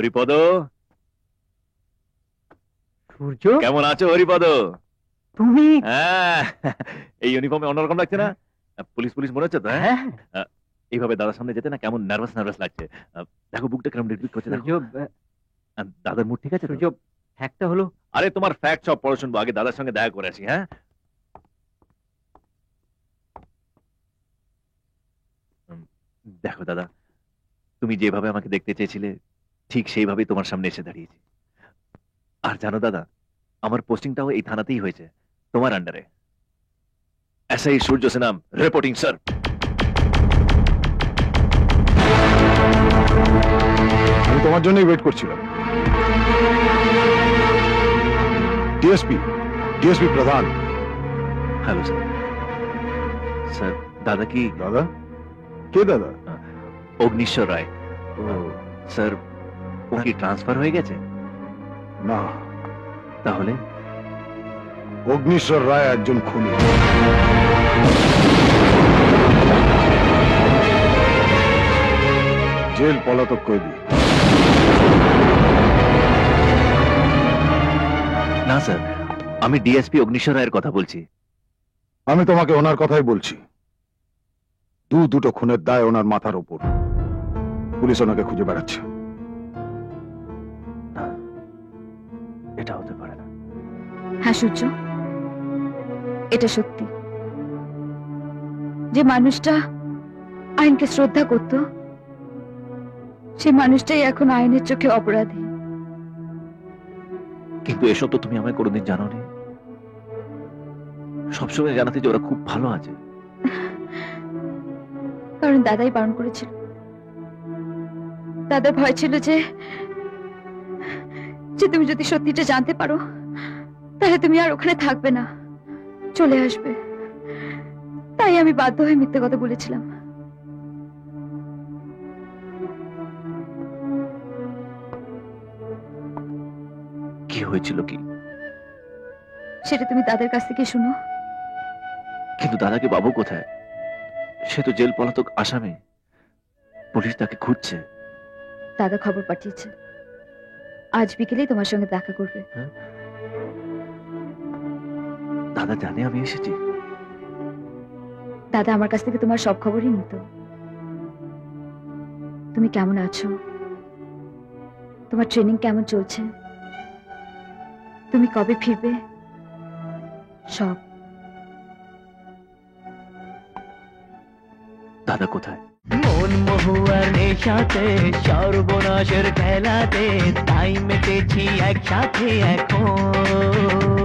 হরিপদ, সূর্য, কেমন আছো হরিপদ? তুমি? হ্যাঁ, এই ইউনিফর্মে অন্যরকম লাগছে না? পুলিশ পুলিশ মনে হচ্ছে তো? হ্যাঁ, হ্যাঁ, এইভাবে দাদার সামনে যেতে না কেমন নার্ভাস নার্ভাস লাগছে। দেখো বুকটা কেমন রিপিট করছে, দেখো। সূর্য, দাদার মুড ঠিক আছে তো? সূর্য, ফ্যাক্টটা হলো আরে তোমার ফ্যাক্ট সব পড়ে শুনবো, আগে দাদার সঙ্গে দেখা করে আসি। হ্যাঁ, দেখো দাদা, তুমি যেভাবে আমাকে দেখতে চেয়েছিলে ঠিক সেইভাবেই তোমার সামনে এসে দাঁড়িয়েছি। আর জানো দাদা, আমার পোস্টিংটাও এই থানাতেই হয়েছে, তোমার আন্ডারে। এসআই সূর্য সেনাম রিপোর্টিং স্যার। আমি তোমার জন্যই ওয়েট করছিলাম। ডিএসপি, ডিএসপি প্রধান। Hello sir. স্যার, দাদা কি? দাদা? কে দাদা? অগ্নিশ্বর রায় ও, স্যার। ও কি ট্রান্সফার হয়ে গেছে? না, তাহলে অগ্নিশ্বর রায় একজন খুনি। জেল পলাতক কয়েদি। না স্যার, আমি ডিএসপি অগ্নিশ্বর রায়ের কথা বলছি। আমি তোমাকে ওনার কথাই বলছি। দুটো খুনের দায় ওনার মাথার উপর। পুলিশ ওনাকে খুঁজে বেড়াচ্ছে। না, এটা হতে পারে না। হ্যাঁ সূর্য, এটা সত্যি। যে মানুষটা আইনকে শ্রদ্ধা করত, সে মানুষটাই এখন আইনের চোখে অপরাধী। কিন্তু এসব তো তুমি আমায় কোনোদিন জানোনি। সবসময় জানাতে যে ওরা খুব ভালো আছে। কারণ দাদাই বারণ করেছিল। দাদা ভয় ছিল যে যে তুমি যদি সত্যিটা জানতে পারো তাহলে তুমি আর ওখানে থাকবে না, চলে আসবে। তাই আমি বাধ্য হয়ে মিথ্যে কথা বলেছিলাম। কি হয়েছিল কি? সেটা তুমি দাদার কাছ থেকে শুনো। কিন্তু দাদাকে বাবু কোথায়? সে তো জেল পলাতক আসামি। পুলিশ তাকে খুঁজছে। দাদা খবর পাঠিয়েছে, আজ বিকেলেই তোমার সঙ্গে দেখা করবে। দাদা জানে আমি এসেছি? দাদা আমার কাছ থেকে তোমার সব খবরই নিত। তুমি কেমন আছো, তোমার ট্রেনিং কেমন চলছে, তুমি কবে ফিরবে, সব। দাদা কোথায়? মন মহুয়ার নেশাতে, সর্বনাশের খেলাতে, তাই মেতেছি একসাথে এখন।